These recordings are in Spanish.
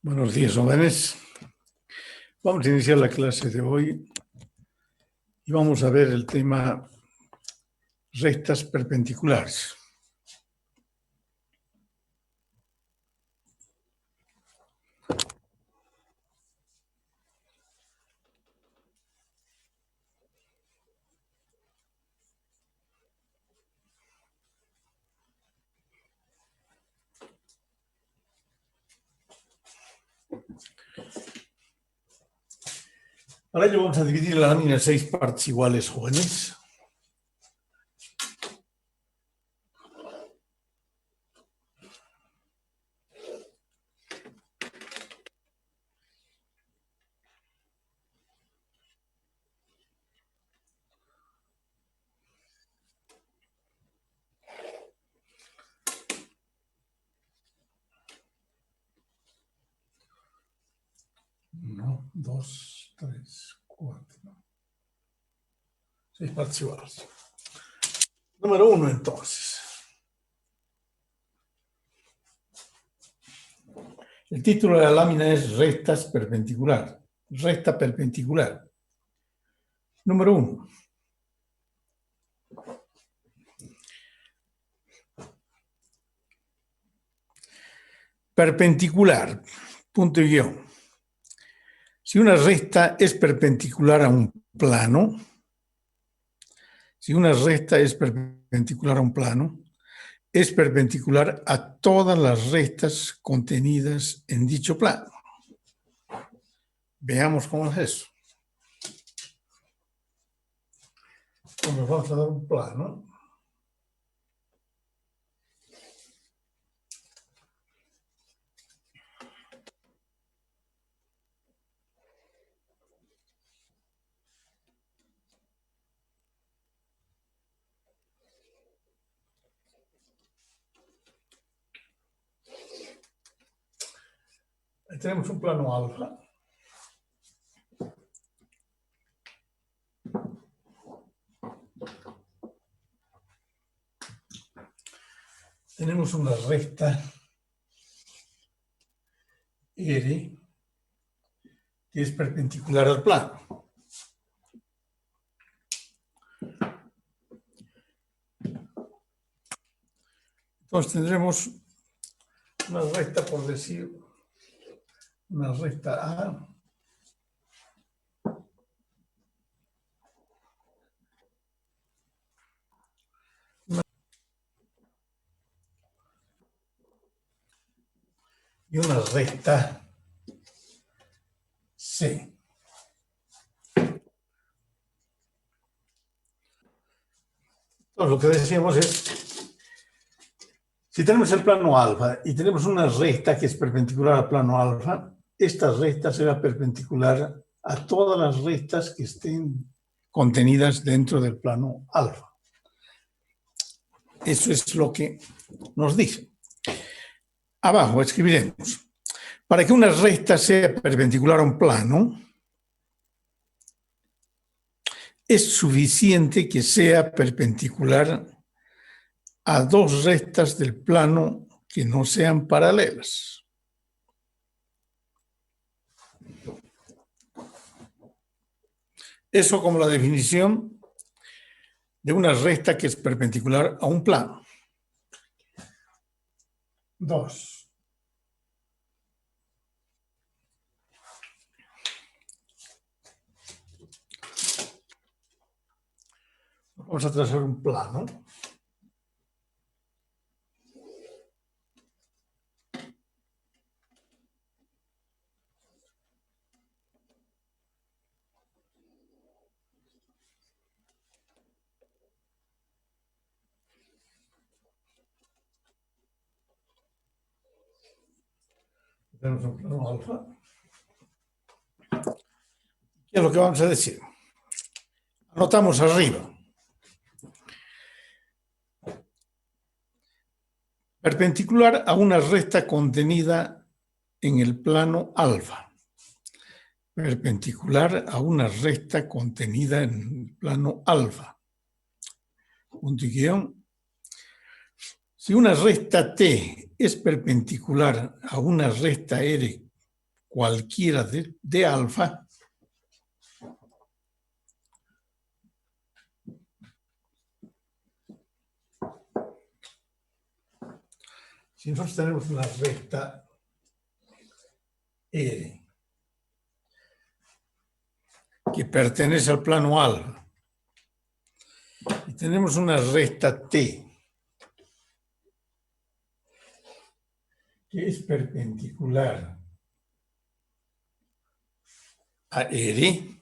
Buenos días, jóvenes. Vamos a iniciar la clase de hoy y vamos a ver el tema rectas perpendiculares. Para ello vamos a dividir la lámina en 6 partes iguales, jóvenes. Uno, dos, tres, cuatro. 6 partes iguales. Número 1, entonces. El título de la lámina es rectas perpendicular. Recta perpendicular. Número 1. Perpendicular. Punto y guión. Si una recta es perpendicular a un plano, es perpendicular a todas las rectas contenidas en dicho plano. Veamos cómo es eso. Nos vamos a dar un plano. Ahí tenemos un plano alfa. Tenemos una recta R que es perpendicular al plano. Entonces tendremos una recta, por decir, una recta A. Y una recta C. Entonces, lo que decíamos es, si tenemos el plano alfa y tenemos una recta que es perpendicular al plano alfa, esta recta será perpendicular a todas las rectas que estén contenidas dentro del plano alfa. Eso es lo que nos dice. Abajo escribiremos, para que una recta sea perpendicular a un plano, es suficiente que sea perpendicular a dos rectas del plano que no sean paralelas. Eso como la definición de una recta que es perpendicular a un plano. 2. Vamos a trazar un plano. Tenemos un plano alfa. ¿Qué es lo que vamos a decir? Anotamos arriba. Perpendicular a una recta contenida en el plano alfa. Perpendicular a una recta contenida en el plano alfa. Punto y guión. Si una recta T es perpendicular a una recta R cualquiera de alfa, si nosotros tenemos una recta R que pertenece al plano alfa y tenemos una recta T que es perpendicular a R,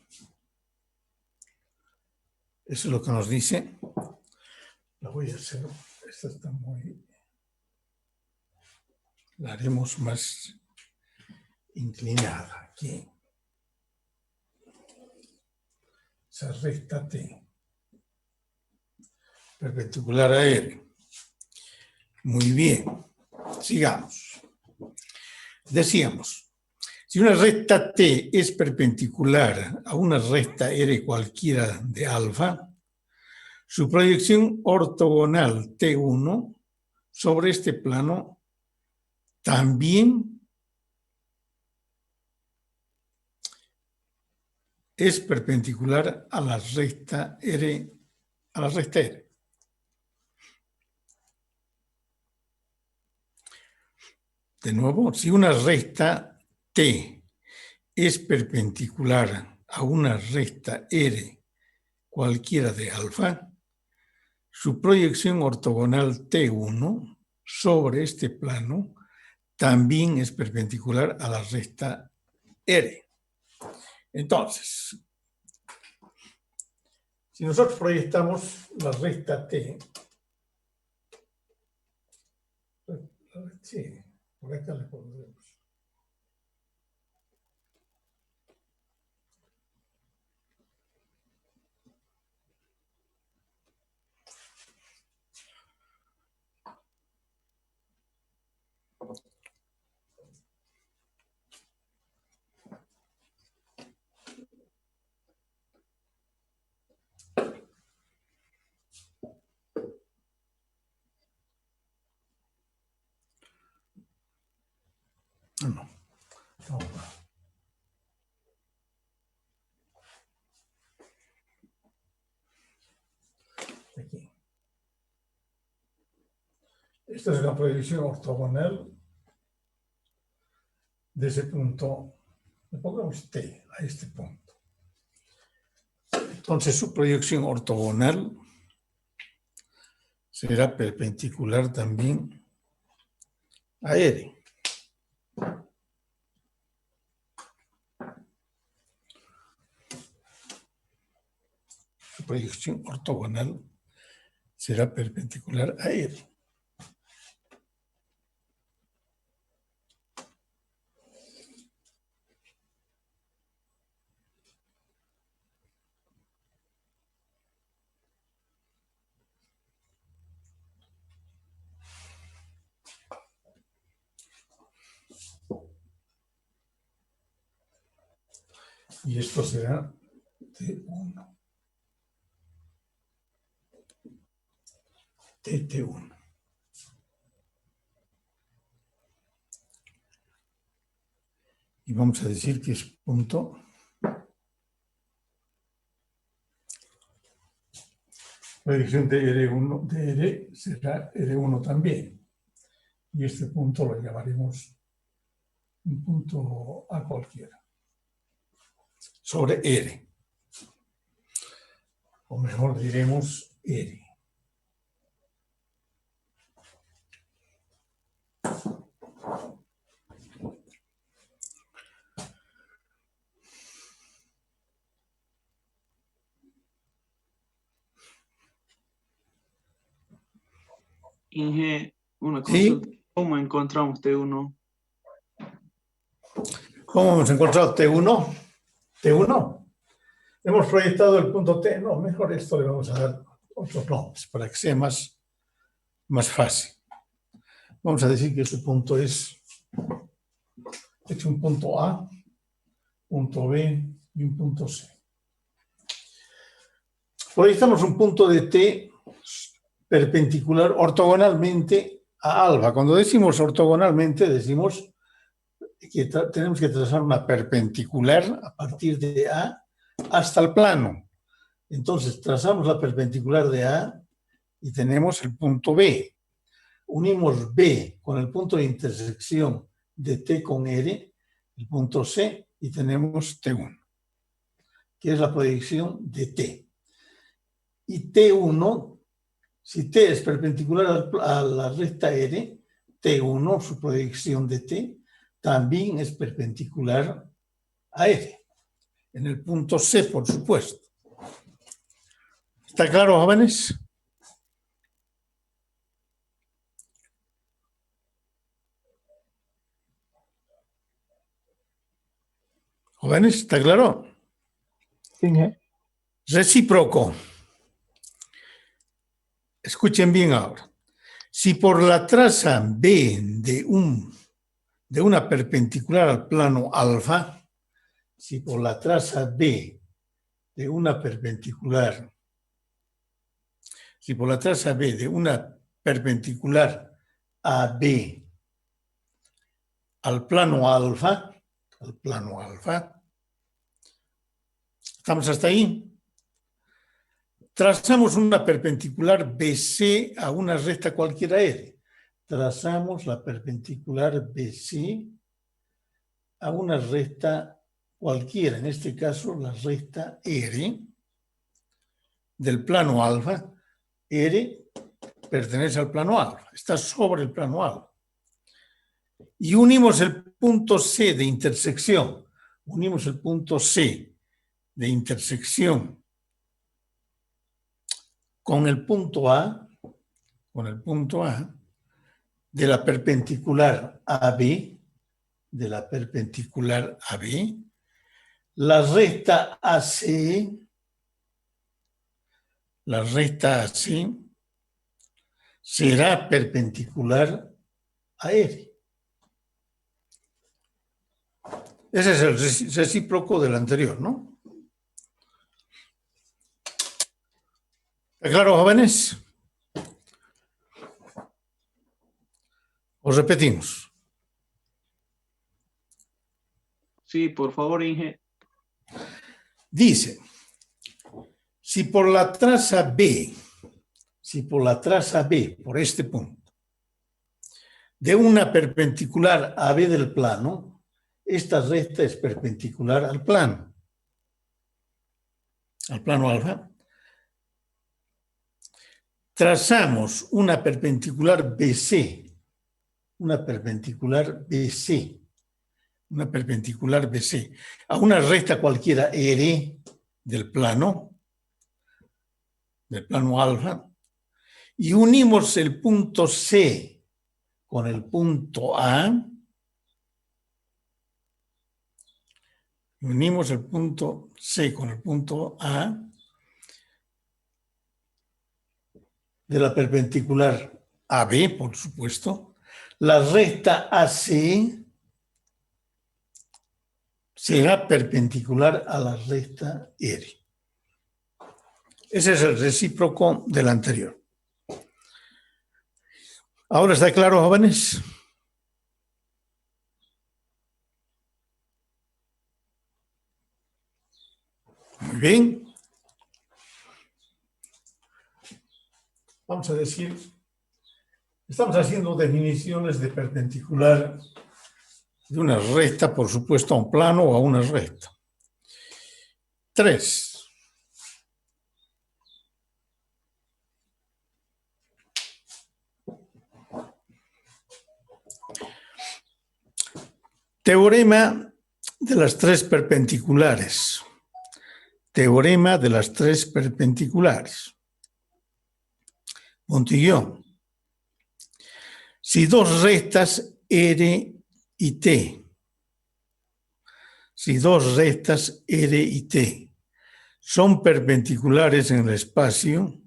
eso es lo que nos dice. La voy a hacer, esta está muy, la haremos más inclinada aquí. Esa recta T, perpendicular a R. Muy bien, sigamos. Decíamos, si una recta T es perpendicular a una recta R cualquiera de alfa, su proyección ortogonal T1 sobre este plano también es perpendicular a la recta R, De nuevo, si una recta T es perpendicular a una recta R cualquiera de alfa, su proyección ortogonal T1 sobre este plano también es perpendicular a la recta R. Entonces, si nosotros proyectamos la recta T, sí, por acá le pondremos. No. Aquí. Esta es la proyección ortogonal de ese punto. Le pongamos T a este punto. Entonces su proyección ortogonal será perpendicular también a R. Su proyección ortogonal será perpendicular a R. Y esto será T1. T1. Y vamos a decir que es punto proyección de R1 de R será R1 también. Y este punto lo llamaremos un punto A cualquiera. Sobre R. O mejor diremos R. Inge, una consulta. ¿Sí? ¿Cómo encontramos T1? ¿Cómo hemos encontrado T1? T1. Hemos proyectado el punto T. No, mejor esto le vamos a dar otros nombres para que sea más fácil. Vamos a decir que este punto es un punto A, punto B y un punto C. Proyectamos un punto de T perpendicular ortogonalmente a alfa. Cuando decimos ortogonalmente, decimos tenemos que trazar una perpendicular a partir de A hasta el plano. Entonces, trazamos la perpendicular de A y tenemos el punto B. Unimos B con el punto de intersección de T con R, el punto C, y tenemos T1, que es la proyección de T. Y T1, si T es perpendicular a la recta R, T1, su proyección de T, también es perpendicular a R, en el punto C, por supuesto. ¿Está claro, jóvenes? Jóvenes, ¿está claro? Sí, Recíproco. Escuchen bien ahora. Si por la traza B de una perpendicular al plano alfa, si por la traza B de una perpendicular, si por la traza B de una perpendicular a B al plano alfa, ¿estamos hasta ahí? Trazamos una perpendicular BC a una recta cualquiera R. Trazamos la perpendicular BC a una recta cualquiera, en este caso la recta R del plano alfa. R pertenece al plano alfa, está sobre el plano alfa. Y unimos el punto C de intersección. Unimos el punto C de intersección con el punto A de la perpendicular AB, la recta AC será perpendicular a R. Ese es el recíproco del anterior, ¿no? ¿Está claro, jóvenes? Os repetimos. Sí, por favor, Inge. Dice, si por la traza B, por este punto, de una perpendicular a B del plano, esta recta es perpendicular al plano alfa. Trazamos una perpendicular BC a una recta cualquiera R del plano alfa, y unimos el punto C con el punto A. Unimos el punto C con el punto A de la perpendicular AB, por supuesto. La recta AC será perpendicular a la recta R. Ese es el recíproco del anterior. ¿Ahora está claro, jóvenes? Muy bien. Vamos a decir, estamos haciendo definiciones de perpendicular de una recta, por supuesto, a un plano o a una recta. 3. Teorema de las tres perpendiculares. Teorema de las tres perpendiculares. Montillón. Si dos rectas R y T, son perpendiculares en el espacio,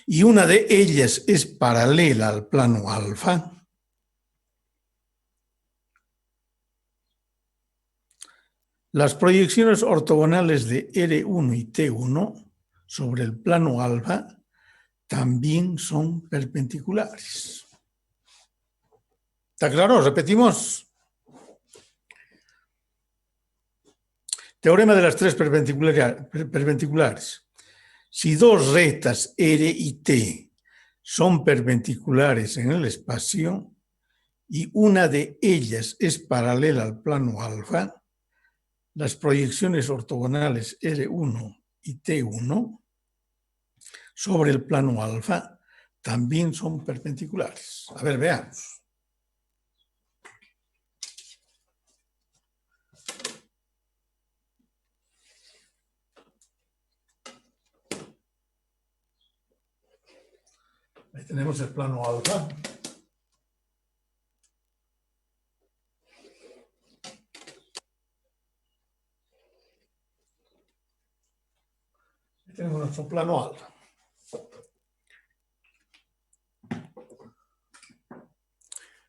y una de ellas es paralela al plano alfa, las proyecciones ortogonales de R1 y T1 sobre el plano alfa también son perpendiculares. ¿Está claro? Repetimos. Teorema de las tres perpendiculares. Si dos rectas R y T son perpendiculares en el espacio y una de ellas es paralela al plano alfa, las proyecciones ortogonales R1 y T1 sobre el plano alfa también son perpendiculares. A ver, veamos. Ahí tenemos el plano alfa. Ahí tenemos nuestro plano alfa.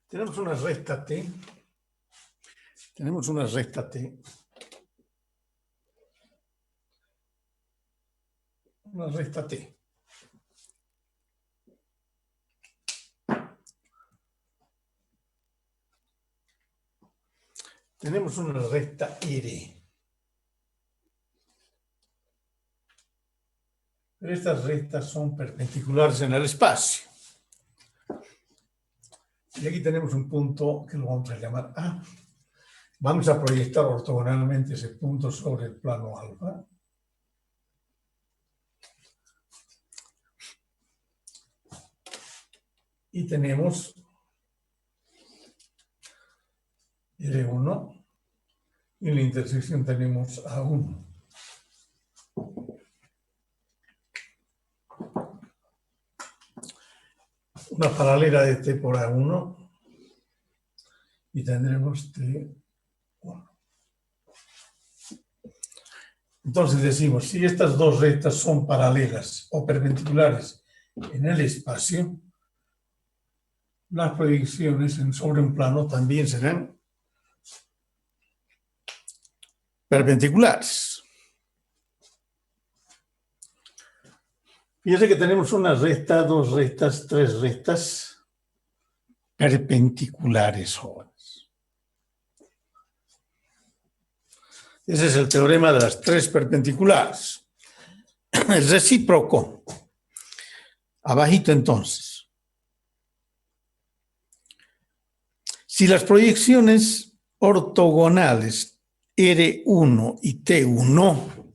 Tenemos una recta T. Tenemos una recta T. Una recta T. Tenemos una recta R. Pero estas rectas son perpendiculares en el espacio. Y aquí tenemos un punto que lo vamos a llamar A. Vamos a proyectar ortogonalmente ese punto sobre el plano alfa. Y tenemos R1 y en la intersección tenemos A1. Una paralela de T por A1 y tendremos T1. Entonces decimos, si estas dos rectas son paralelas o perpendiculares en el espacio, las proyecciones sobre un plano también serán perpendiculares. Fíjense que tenemos una recta, dos rectas, tres rectas perpendiculares, jóvenes. Ese es el teorema de las tres perpendiculares. El recíproco. Abajito entonces. Si las proyecciones ortogonales R1 y T1,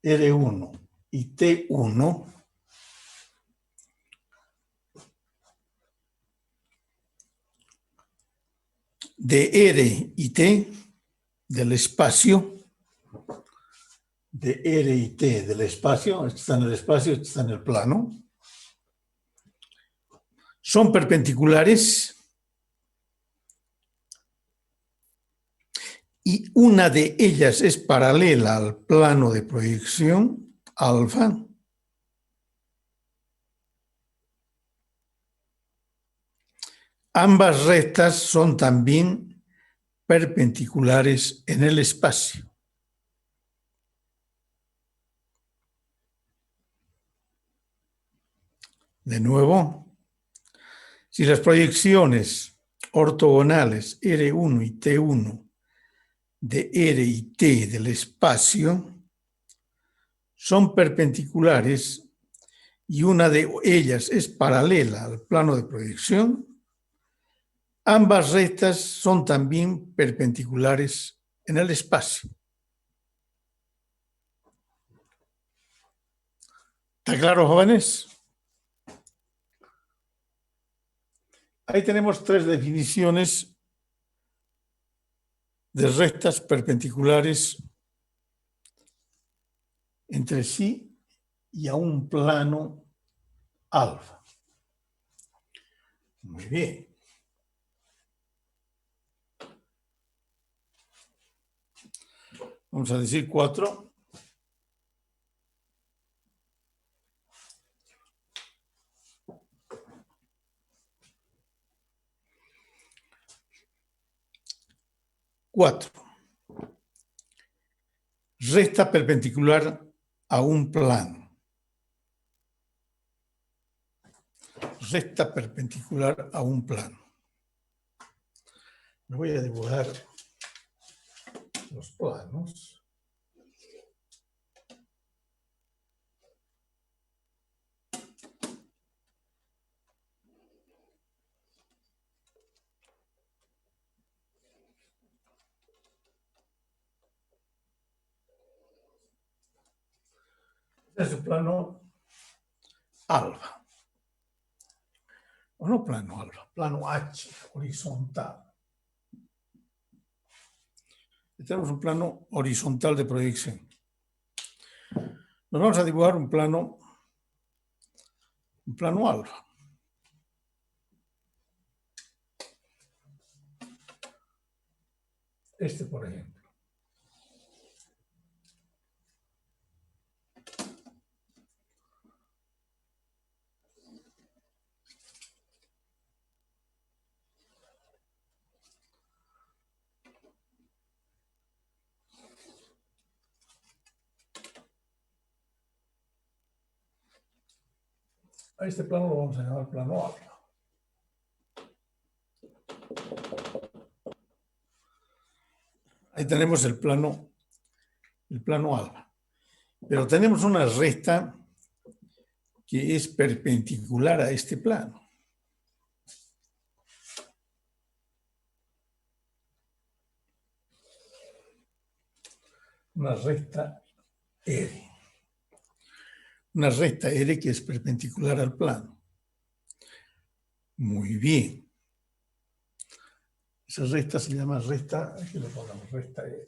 R1 y T1 de R y T del espacio, de R y T del espacio, este está en el espacio, este está en el plano, son perpendiculares y una de ellas es paralela al plano de proyección alfa, ambas rectas son también perpendiculares en el espacio. De nuevo, si las proyecciones ortogonales R1 y T1 de R y T del espacio son perpendiculares y una de ellas es paralela al plano de proyección, ambas rectas son también perpendiculares en el espacio. ¿Está claro, jóvenes? Ahí tenemos tres definiciones de rectas perpendiculares entre sí y a un plano alfa. Muy bien. Vamos a decir 4. Recta perpendicular a un plano. recta perpendicular a un plano. Me voy a dibujar los planos. Este es el plano alfa. O no plano alfa, plano H, horizontal. Y tenemos un plano horizontal de proyección. Nos vamos a dibujar un plano alfa. Este, por ejemplo. A este plano lo vamos a llamar plano alfa. Ahí tenemos el plano alfa. Pero tenemos una recta que es perpendicular a este plano. Una recta R. Una recta R que es perpendicular al plano. Muy bien. Esa recta se llama recta, aquí le ponemos recta R.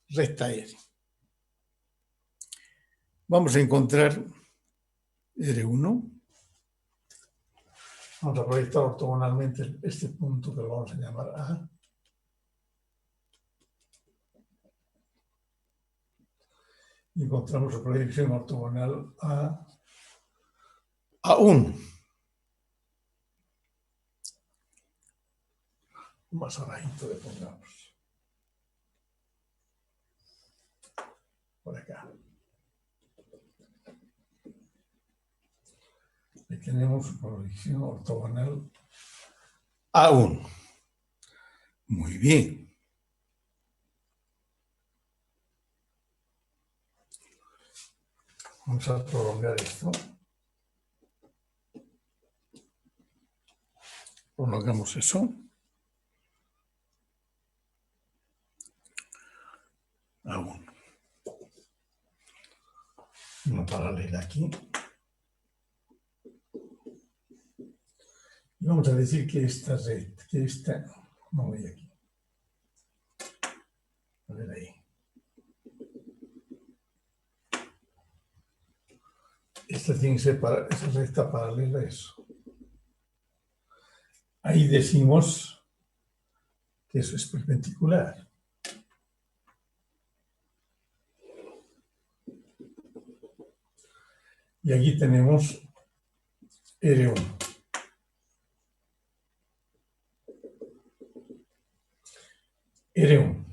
Recta R. Vamos a encontrar R1. Vamos a proyectar ortogonalmente este punto que lo vamos a llamar A. Y encontramos su proyección ortogonal a A1. Más abajito le pongamos. Por acá. Ahí tenemos su proyección ortogonal A1. Muy bien. Vamos a prolongar esto. Prolongamos eso. A1. Una paralela aquí. Y vamos a decir que esta recta, no voy aquí. A ver ahí. Esta tiene que ser esa recta paralela a eso. Ahí decimos que eso es perpendicular. Y aquí tenemos R1. R1.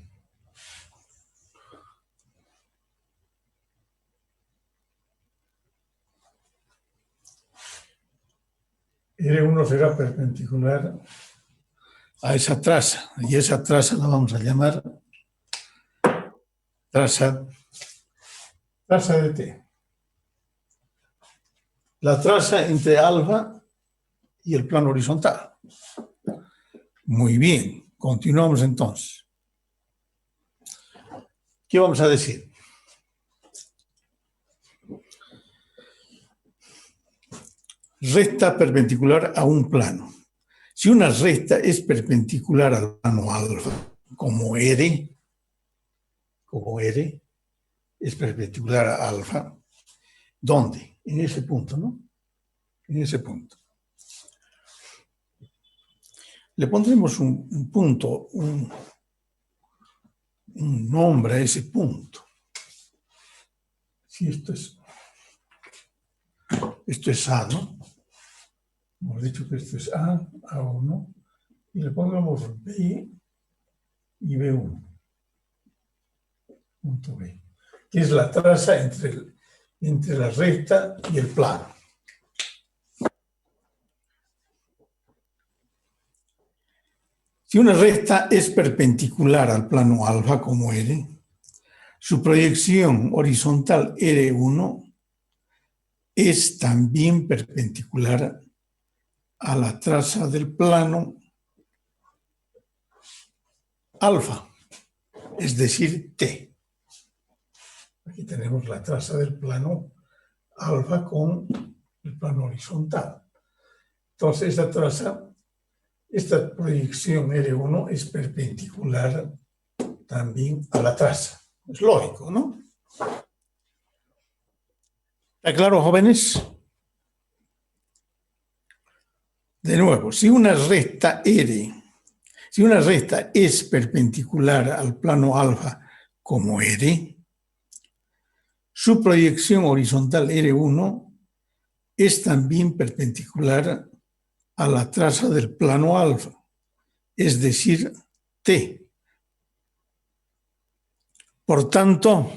R1 será perpendicular a esa traza, y esa traza la vamos a llamar traza de T. La traza entre alfa y el plano horizontal. Muy bien, continuamos entonces. ¿Qué vamos a decir? Recta perpendicular a un plano. Si una recta es perpendicular al plano alfa, como R, es perpendicular a alfa, ¿dónde? En ese punto, ¿no? En ese punto. Le pondremos un punto, un nombre a ese punto. Si esto es A, ¿no? Hemos dicho que esto es A, A1, y le pongamos B y B1. Punto B, que es la traza entre la recta y el plano. Si una recta es perpendicular al plano alfa como R, su proyección horizontal R1 es también perpendicular a la traza del plano alfa, es decir, T. Aquí tenemos la traza del plano alfa con el plano horizontal. Entonces, esta traza, esta proyección R1 es perpendicular también a la traza. Es lógico, ¿no? ¿Está claro, jóvenes? De nuevo, si una recta es perpendicular al plano alfa como R, su proyección horizontal R1 es también perpendicular a la traza del plano alfa, es decir, T. Por tanto,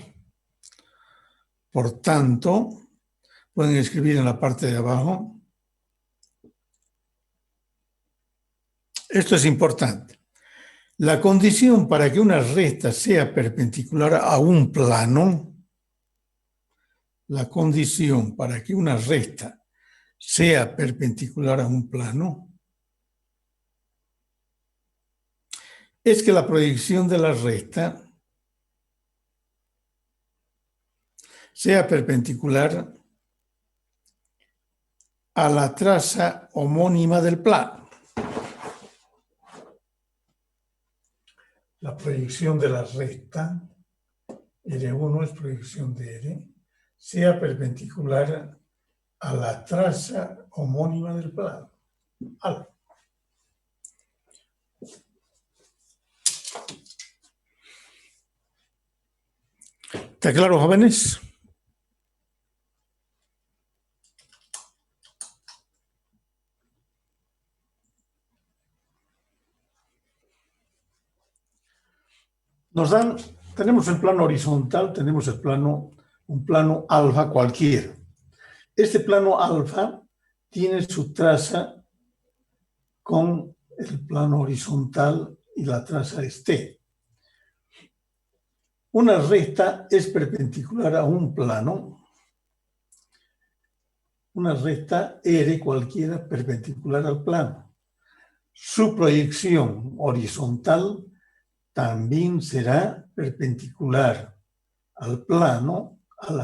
pueden escribir en la parte de abajo. Esto es importante. La condición para que una recta sea perpendicular a un plano, es que la proyección de la recta sea perpendicular a la traza homónima del plano. La proyección de la recta, R1 es proyección de R, sea perpendicular a la traza homónima del plano. Alfa. ¿Está claro, jóvenes? Tenemos el plano horizontal, tenemos un plano alfa cualquiera. Este plano alfa tiene su traza con el plano horizontal y la traza es T. Una recta es perpendicular a un plano, una recta R cualquiera perpendicular al plano. Su proyección horizontal también será perpendicular al plano, en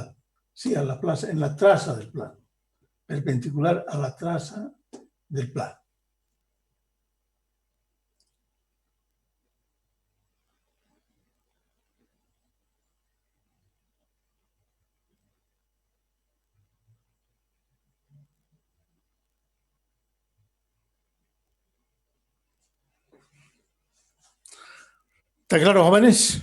la traza del plano, perpendicular a la traza del plano. ¿Está claro, jóvenes?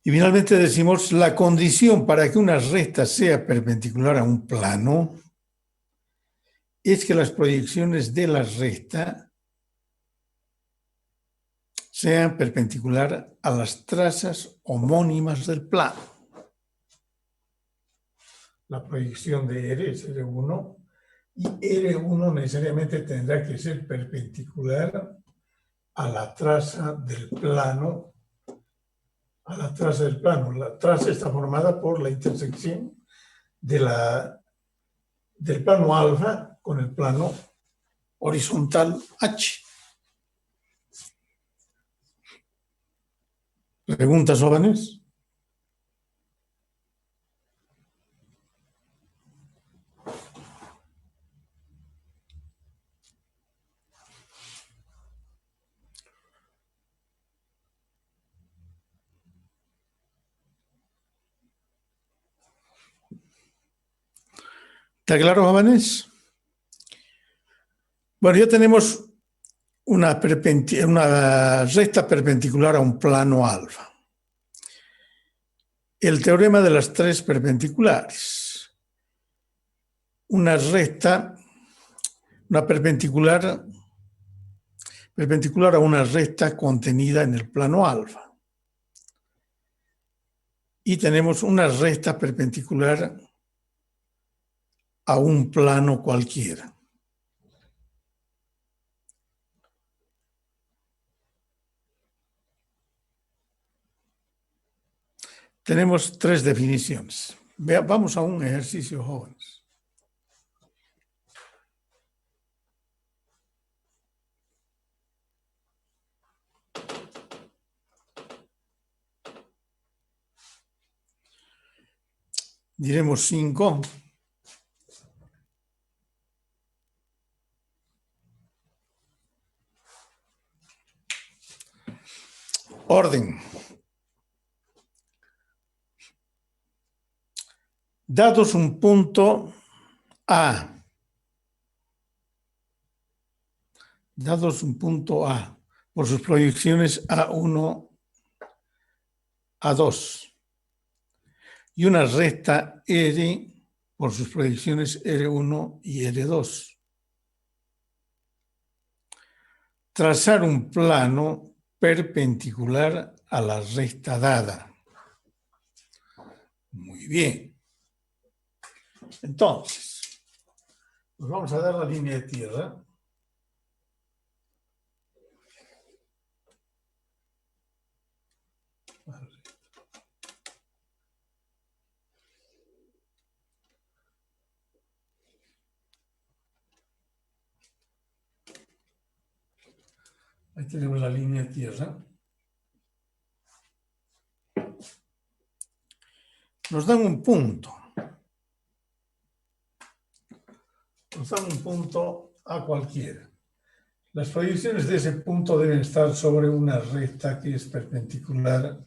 Y finalmente decimos, la condición para que una recta sea perpendicular a un plano es que las proyecciones de la recta sean perpendicular a las trazas homónimas del plano. La proyección de R es R1 y R1 necesariamente tendrá que ser perpendicular a la traza del plano. La traza está formada por la intersección del plano alfa con el plano horizontal H. ¿Preguntas, jóvenes? ¿Está claro, jóvenes? Bueno, ya tenemos una recta perpendicular a un plano alfa. El teorema de las tres perpendiculares. Una perpendicular a una recta contenida en el plano alfa. y tenemos una recta perpendicular a un plano cualquiera. Tenemos tres definiciones. Vamos a un ejercicio, jóvenes. Diremos 5. Orden. Dados un punto A. Dados un punto A por sus proyecciones A1, A2 y una recta R por sus proyecciones R1 y R2. Trazar un plano perpendicular a la recta dada. Muy bien. Entonces, nos vamos a dar la línea de tierra. Ahí tenemos la línea de tierra. Nos dan un punto. Nos dan un punto a cualquiera. Las proyecciones de ese punto deben estar sobre una recta que es perpendicular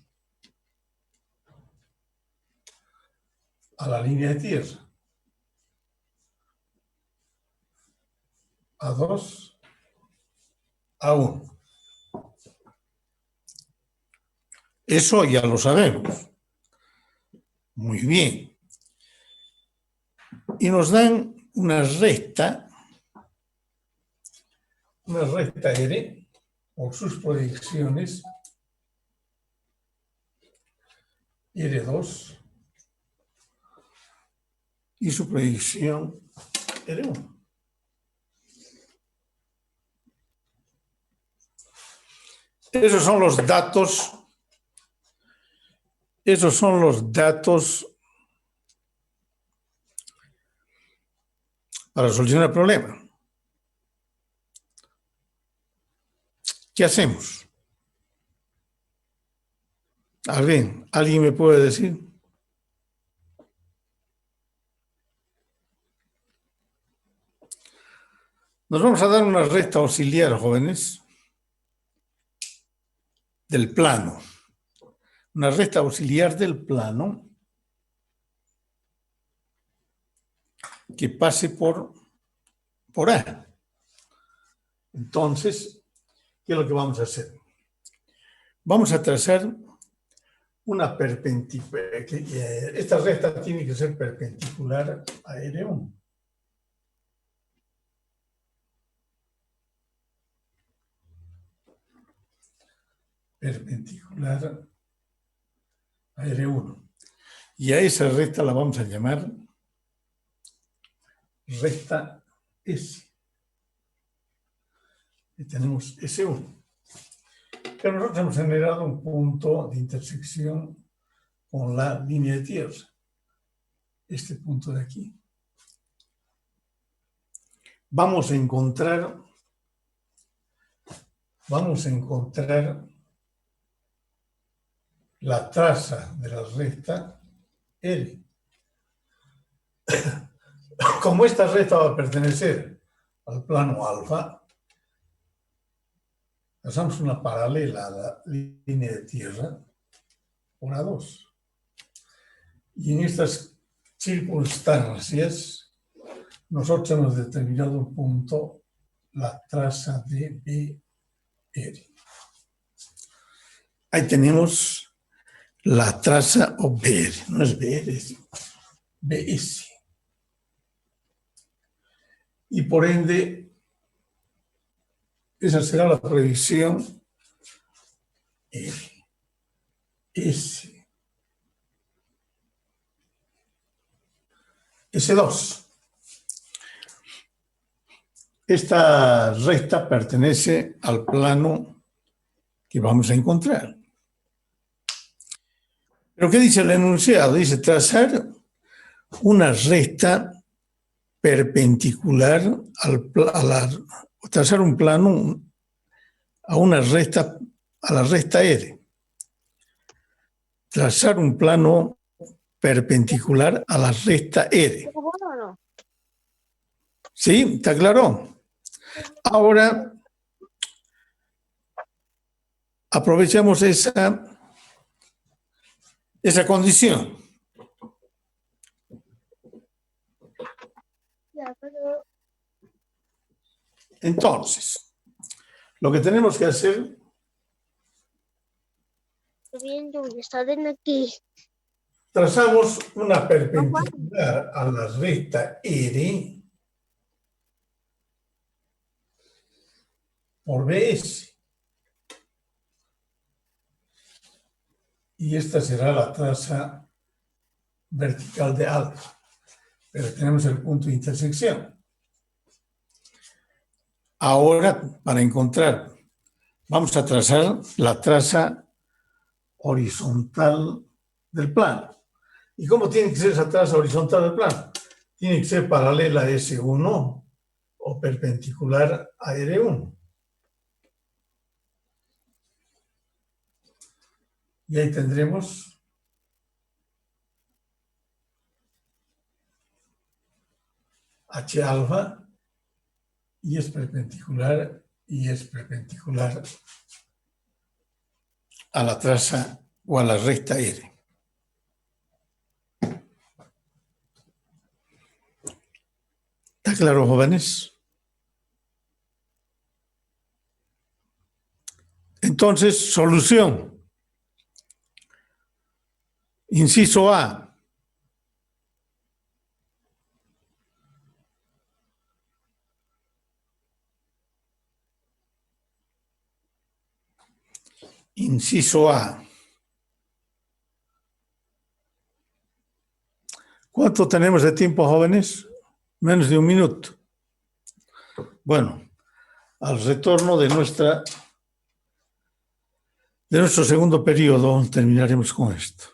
a la línea de tierra. A2, A1. Eso ya lo sabemos. Muy bien. Y nos dan una recta R por sus proyecciones R2 y su proyección R1. Esos son los datos. Esos son los datos para solucionar el problema. ¿Qué hacemos? ¿Alguien me puede decir? Nos vamos a dar una recta auxiliar, jóvenes, del plano. Una recta auxiliar del plano que pase por A. Entonces, ¿qué es lo que vamos a hacer? Vamos a trazar una perpendicular. Esta recta tiene que ser perpendicular a R1. Perpendicular a R1. Y a esa recta la vamos a llamar recta S. Y tenemos S1. Pero nosotros hemos generado un punto de intersección con la línea de tierra. Este punto de aquí. Vamos a encontrar la traza de la recta L. Como esta recta va a pertenecer al plano alfa, trazamos una paralela a la línea de tierra por A2. Y en estas circunstancias, nosotros hemos determinado un punto, la traza de BR. Ahí tenemos la traza o BR, no es BR, es BS. Y por ende, esa será la proyección R, S, S2. Esta recta pertenece al plano que vamos a encontrar. Pero ¿qué dice el enunciado? Dice trazar una recta perpendicular trazar un plano a una recta, a la recta R. Trazar un plano perpendicular a la recta R. ¿Sí? ¿Está claro? Ahora aprovechamos esa condición. Entonces, lo que tenemos que hacer trazamos una perpendicular a la recta R por BS. Y esta será la traza vertical de alfa. Pero tenemos el punto de intersección. Ahora, para encontrar, vamos a trazar la traza horizontal del plano. ¿Y cómo tiene que ser esa traza horizontal del plano? Tiene que ser paralela a S1 o perpendicular a R1. Y ahí tendremos H alfa y es perpendicular a la traza o a la recta R. ¿Está claro, jóvenes? Entonces, solución. Inciso A. Inciso A. ¿Cuánto tenemos de tiempo, jóvenes? Menos de un minuto. Bueno, al retorno de nuestro segundo periodo terminaremos con esto.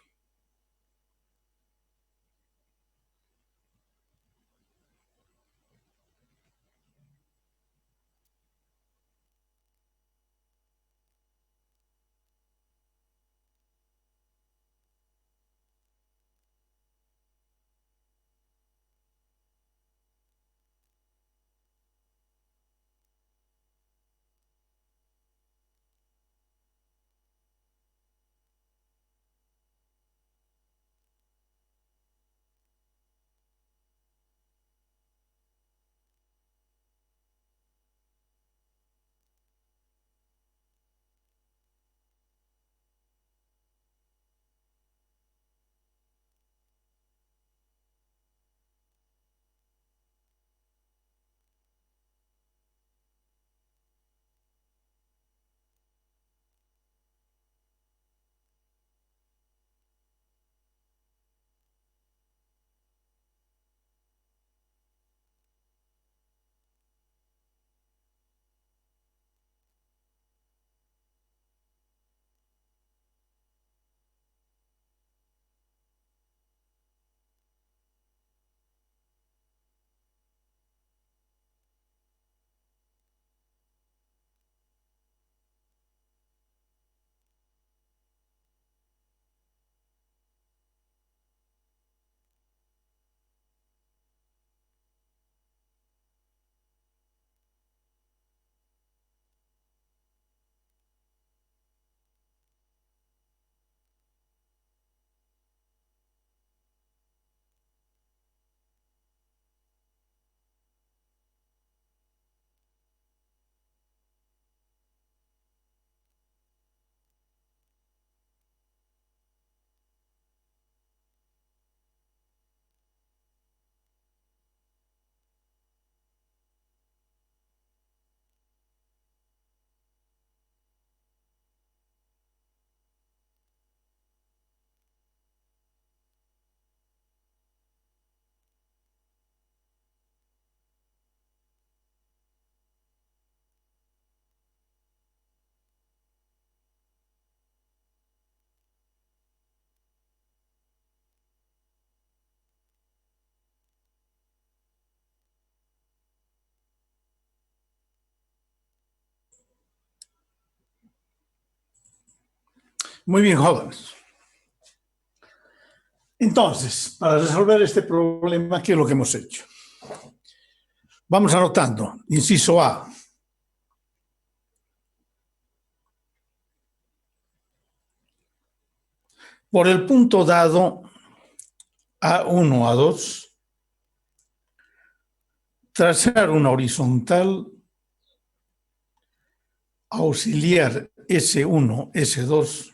Muy bien, jóvenes. Entonces, para resolver este problema, ¿qué es lo que hemos hecho? Vamos anotando. Inciso A. Por el punto dado A1, A2, trazar una horizontal auxiliar S1, S2,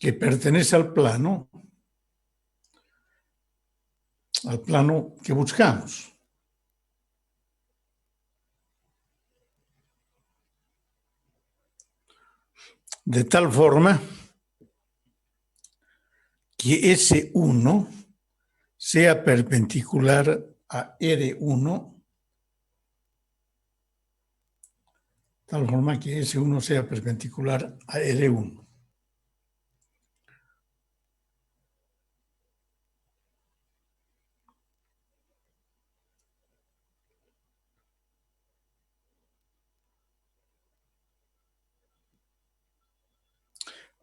que pertenece al plano que buscamos. De tal forma que S1 sea perpendicular a R1, tal forma que S1 sea perpendicular a R1.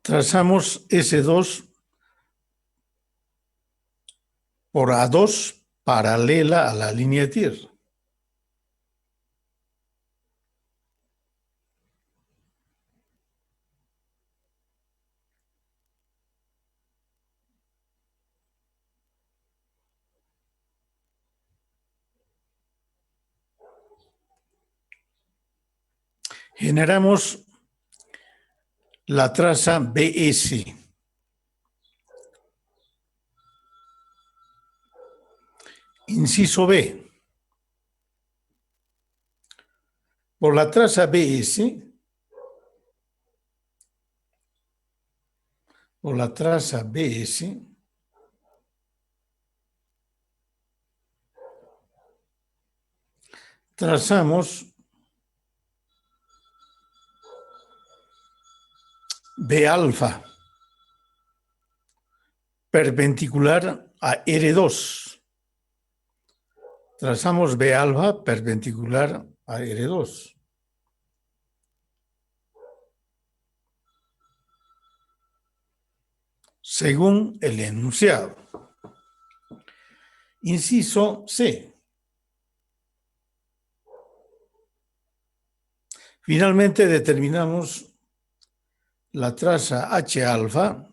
Trazamos S2 por A2 paralela a la línea de tierra. Generamos la traza BS. Inciso B. Por la traza BS, trazamos B alfa perpendicular a R2. Trazamos B alfa perpendicular a R2. Según el enunciado. Inciso C. Finalmente determinamos la traza H alfa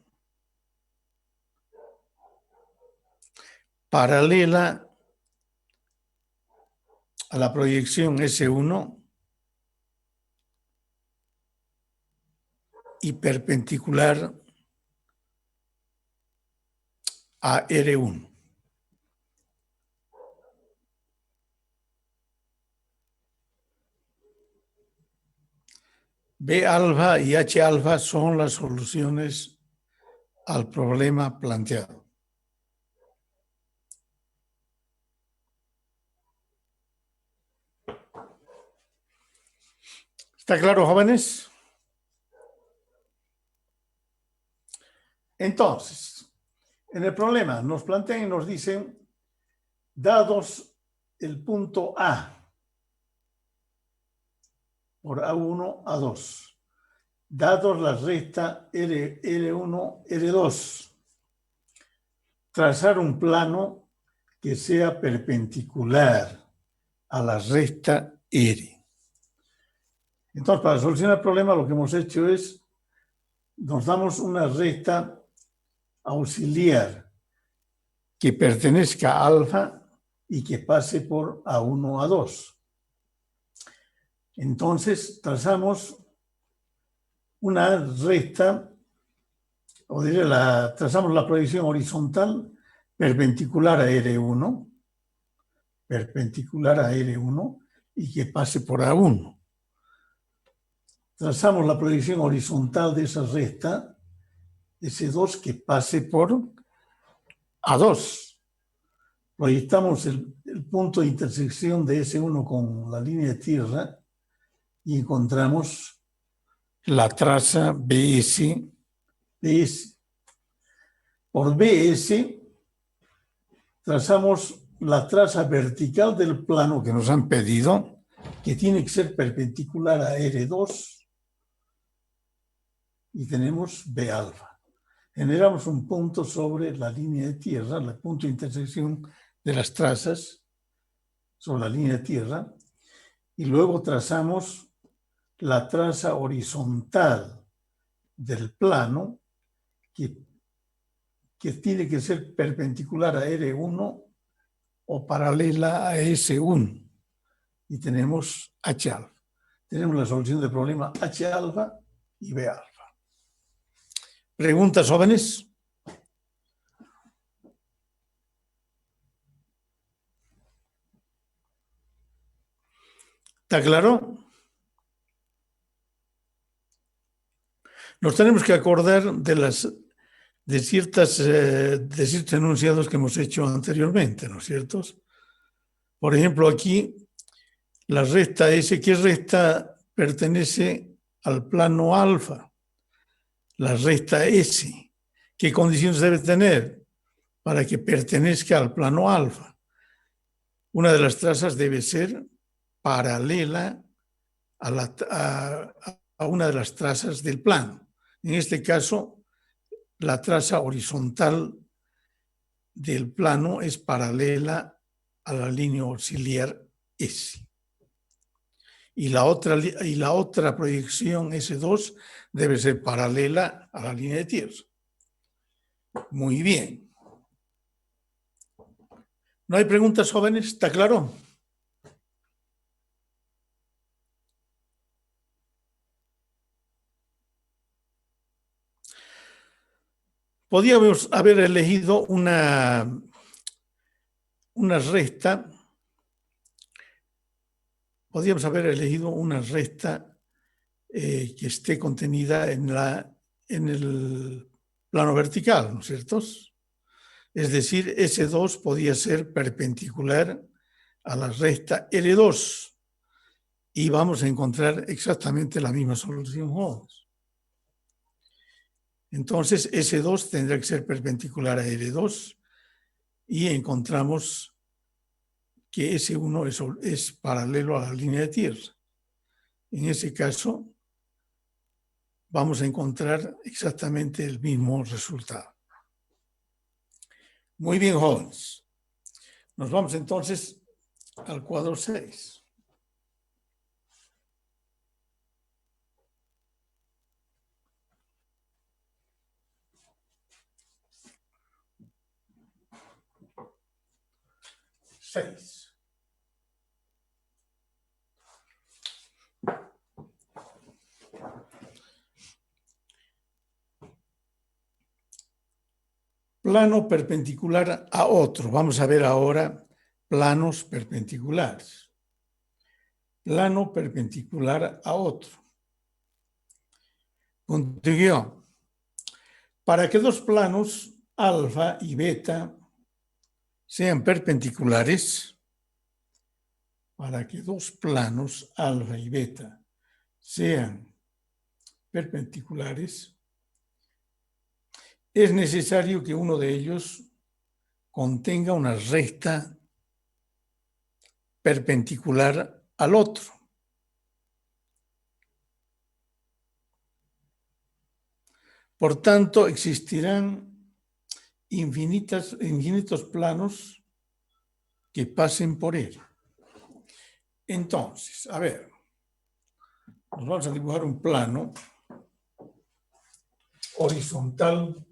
paralela a la proyección S1 y perpendicular a R1. B alfa y H alfa son las soluciones al problema planteado. ¿Está claro, jóvenes? Entonces, en el problema nos plantean y nos dicen, dados el punto A por A1, A2, dados la recta R1, R2, trazar un plano que sea perpendicular a la recta R. Entonces, para solucionar el problema, lo que hemos hecho es, nos damos una recta auxiliar que pertenezca a alfa y que pase por A1, A2. Entonces, trazamos una recta, o diré, trazamos la proyección horizontal perpendicular a R1, y que pase por A1. Trazamos la proyección horizontal de esa recta, S2, que pase por A2. Proyectamos el punto de intersección de S1 con la línea de tierra y encontramos la traza BS. Por BS trazamos la traza vertical del plano que nos han pedido, que tiene que ser perpendicular a R2 y tenemos B alfa. Generamos un punto sobre la línea de tierra, el punto de intersección de las trazas sobre la línea de tierra, y luego trazamos la traza horizontal del plano que tiene que ser perpendicular a R1 o paralela a S1. Y tenemos H alfa. Tenemos la solución del problema H alfa y B alfa. ¿Preguntas, jóvenes? ¿Está claro? Nos tenemos que acordar de ciertos enunciados que hemos hecho anteriormente, ¿no es cierto? Por ejemplo, aquí la recta S, ¿qué recta pertenece al plano alfa? La recta S. ¿Qué condiciones debe tener para que pertenezca al plano alfa? Una de las trazas debe ser paralela a una de las trazas del plano. En este caso, la traza horizontal del plano es paralela a la línea auxiliar S. Y la otra proyección S2 debe ser paralela a la línea de tierra. Muy bien. ¿No hay preguntas, jóvenes? ¿Está claro? Podíamos haber elegido una recta. Podríamos haber elegido una recta que esté contenida en el plano vertical, ¿no es cierto? Es decir, S2 podía ser perpendicular a la recta L2 y vamos a encontrar exactamente la misma solución. Entonces, S2 tendrá que ser perpendicular a L2 y encontramos que S1 es paralelo a la línea de tierra. En ese caso, vamos a encontrar exactamente el mismo resultado. Muy bien, jóvenes. Nos vamos entonces al cuadro 6. Plano perpendicular a otro. Vamos a ver ahora planos perpendiculares. Plano perpendicular a otro. Punto y guión. Para que dos planos, alfa y beta, sean perpendiculares, para que dos planos, alfa y beta, sean perpendiculares, es necesario que uno de ellos contenga una recta perpendicular al otro. Por tanto, existirán infinitos planos que pasen por él. Entonces, a ver, nos vamos a dibujar un plano horizontal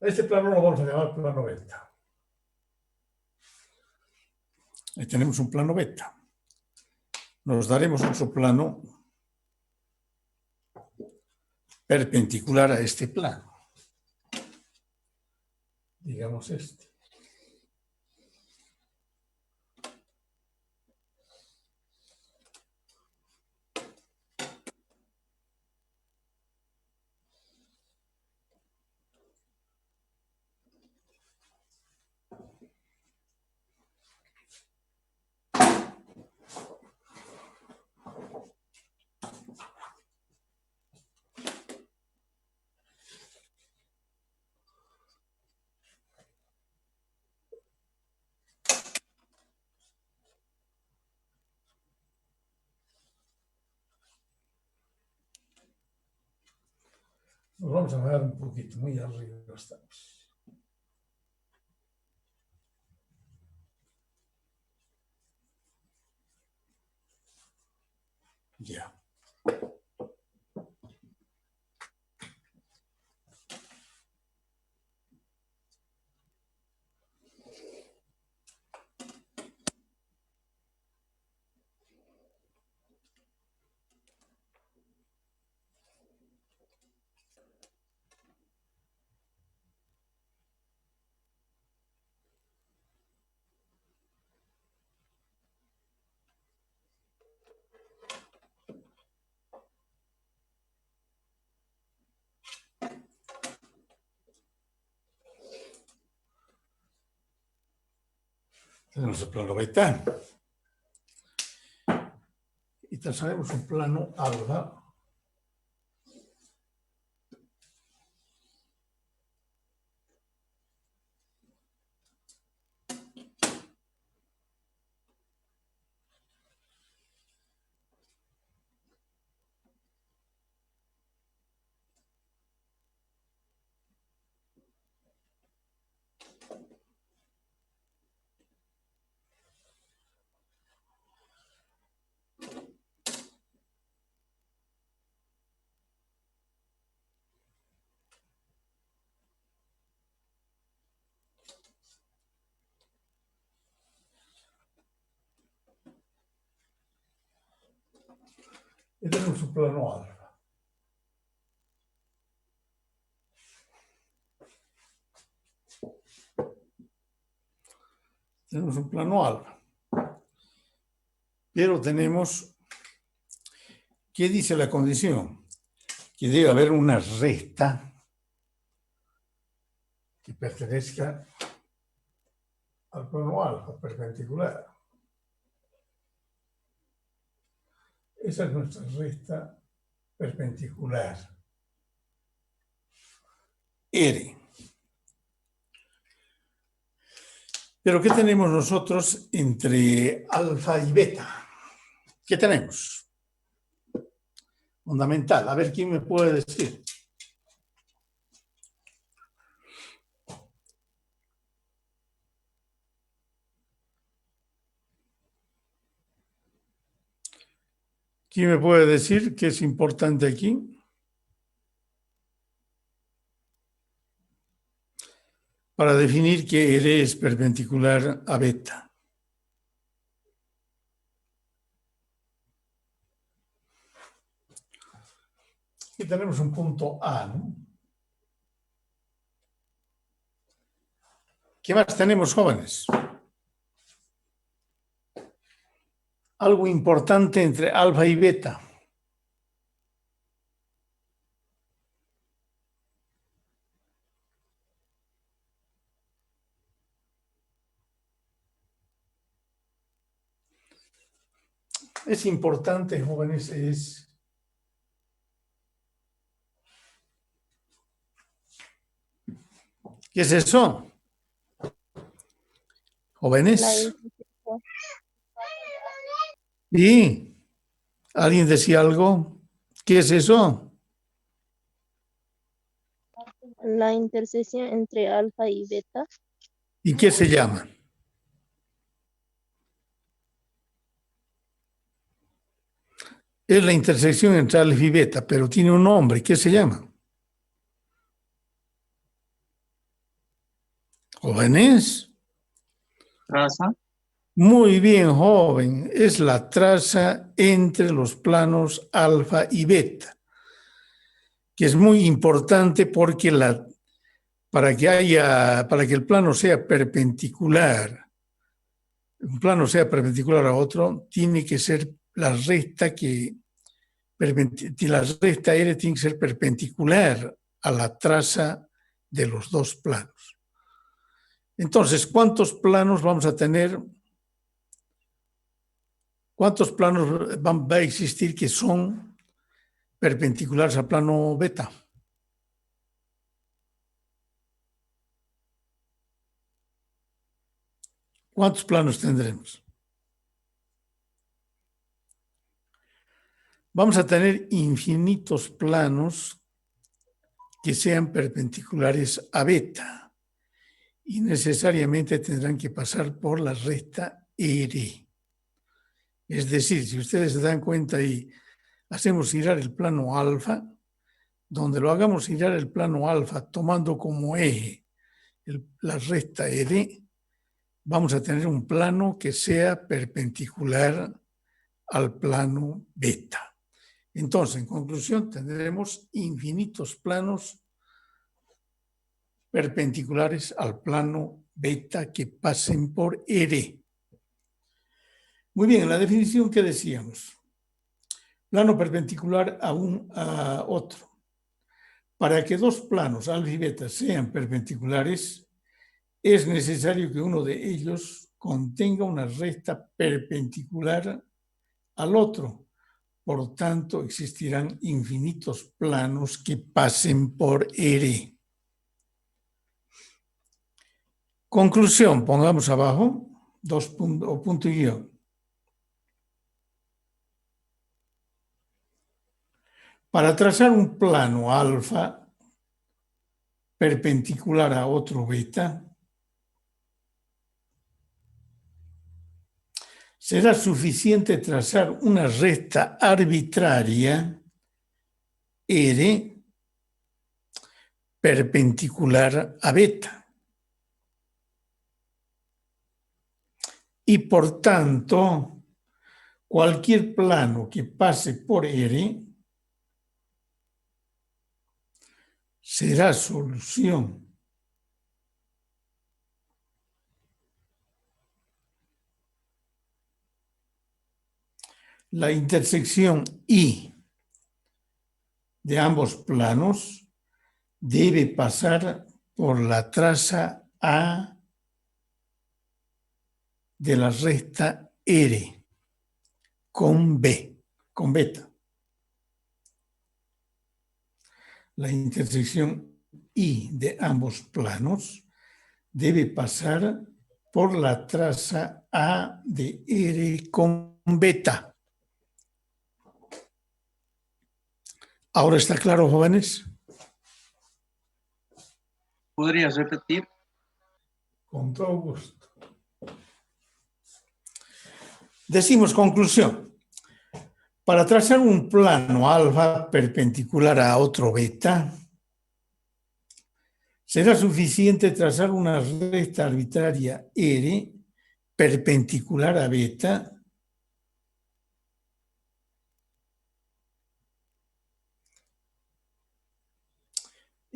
este plano lo vamos a llamar plano beta. Ahí tenemos un plano beta. Nos daremos otro plano perpendicular a este plano. Digamos este. Nos vamos a bajar un poquito, muy arriba estamos. Ya. Tenemos el plano beta y trazaremos un plano alfa y tenemos un plano alfa. Tenemos un plano alfa. Pero tenemos, ¿qué dice la condición? Que debe haber una recta que pertenezca al plano alfa perpendicular. Esa es nuestra recta perpendicular. R. Pero ¿qué tenemos nosotros entre alfa y beta? ¿Qué tenemos? Fundamental. A ver, ¿quién me puede decir? ¿Quién me puede decir qué es importante aquí? Para definir que R es perpendicular a beta. Aquí tenemos un punto A, ¿no? ¿Qué más tenemos, jóvenes? Algo importante entre alfa y beta. Es importante, jóvenes, es ¿qué es eso? Jóvenes. ¿Y alguien decía algo? ¿Qué es eso? La intersección entre alfa y beta. ¿Y qué se llama? Es la intersección entre alfa y beta, pero tiene un nombre. ¿Qué se llama? ¿Jóvenes? Traza. Muy bien, joven. Es la traza entre los planos alfa y beta, que es muy importante porque para que el plano sea perpendicular, un plano sea perpendicular a otro, tiene que ser la recta la recta R tiene que ser perpendicular a la traza de los dos planos. Entonces, ¿cuántos planos vamos a tener? ¿Cuántos planos va a existir que son perpendiculares al plano beta? ¿Cuántos planos tendremos? Vamos a tener infinitos planos que sean perpendiculares a beta y necesariamente tendrán que pasar por la recta R. Es decir, si ustedes se dan cuenta y hacemos girar el plano alfa, donde lo hagamos girar el plano alfa tomando como eje la recta R, vamos a tener un plano que sea perpendicular al plano beta. Entonces, en conclusión, tendremos infinitos planos perpendiculares al plano beta que pasen por R. Muy bien, en la definición que decíamos, plano perpendicular a otro. Para que dos planos, alfa y beta, sean perpendiculares, es necesario que uno de ellos contenga una recta perpendicular al otro. Por tanto, existirán infinitos planos que pasen por R. Conclusión, pongamos abajo, punto y guión. Para trazar un plano alfa perpendicular a otro beta, será suficiente trazar una recta arbitraria R perpendicular a beta. Y por tanto, cualquier plano que pase por R será solución la intersección I de ambos planos debe pasar por la traza A de la recta R con beta. La intersección I de ambos planos debe pasar por la traza A de R con beta. ¿Ahora está claro, jóvenes? ¿Podrías repetir? Con todo gusto. Decimos conclusión. Para trazar un plano alfa perpendicular a otro beta, será suficiente trazar una recta arbitraria R perpendicular a beta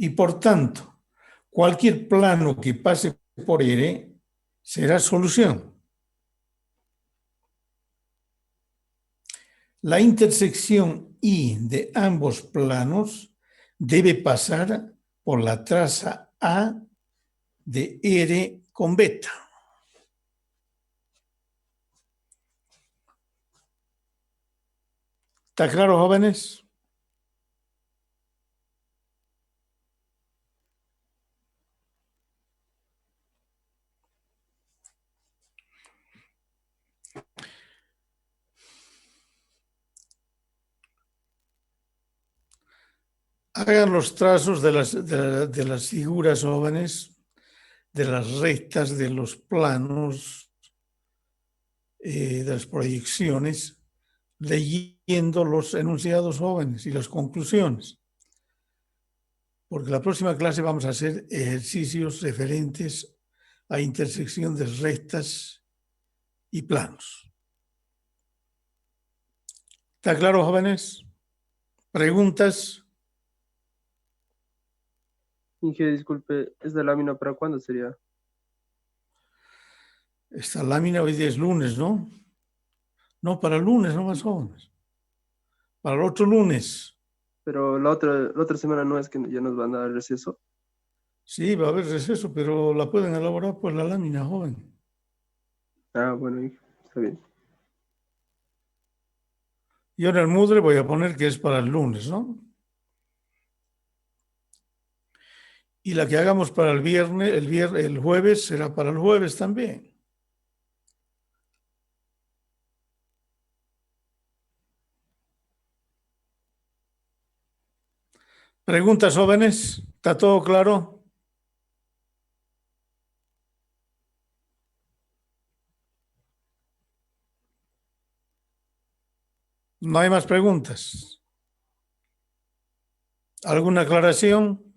y por tanto, cualquier plano que pase por R será solución. La intersección I de ambos planos debe pasar por la traza A de R con beta. ¿Está claro, jóvenes? Hagan los trazos de las figuras, jóvenes, de las rectas, de los planos, de las proyecciones, leyendo los enunciados, jóvenes, y las conclusiones. Porque la próxima clase vamos a hacer ejercicios referentes a intersección de rectas y planos. ¿Está claro, jóvenes? ¿Preguntas? Inge, disculpe, ¿esta lámina para cuándo sería? Esta lámina hoy día es lunes, ¿no? No, para el lunes, no más jóvenes. Para el otro lunes. Pero la otra semana no es que ya nos van a dar receso. Sí, va a haber receso, pero la pueden elaborar por la lámina, joven. Ah, bueno, Inge, está bien. Yo en el Moodle voy a poner que es para el lunes, ¿no? Y la que hagamos para el viernes, el jueves, será para el jueves también. ¿Preguntas, jóvenes? ¿Está todo claro? ¿No hay más preguntas? ¿Alguna aclaración?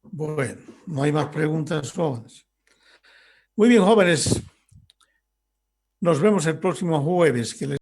Bueno, no hay más preguntas, jóvenes. Muy bien, jóvenes. Nos vemos el próximo jueves. Que les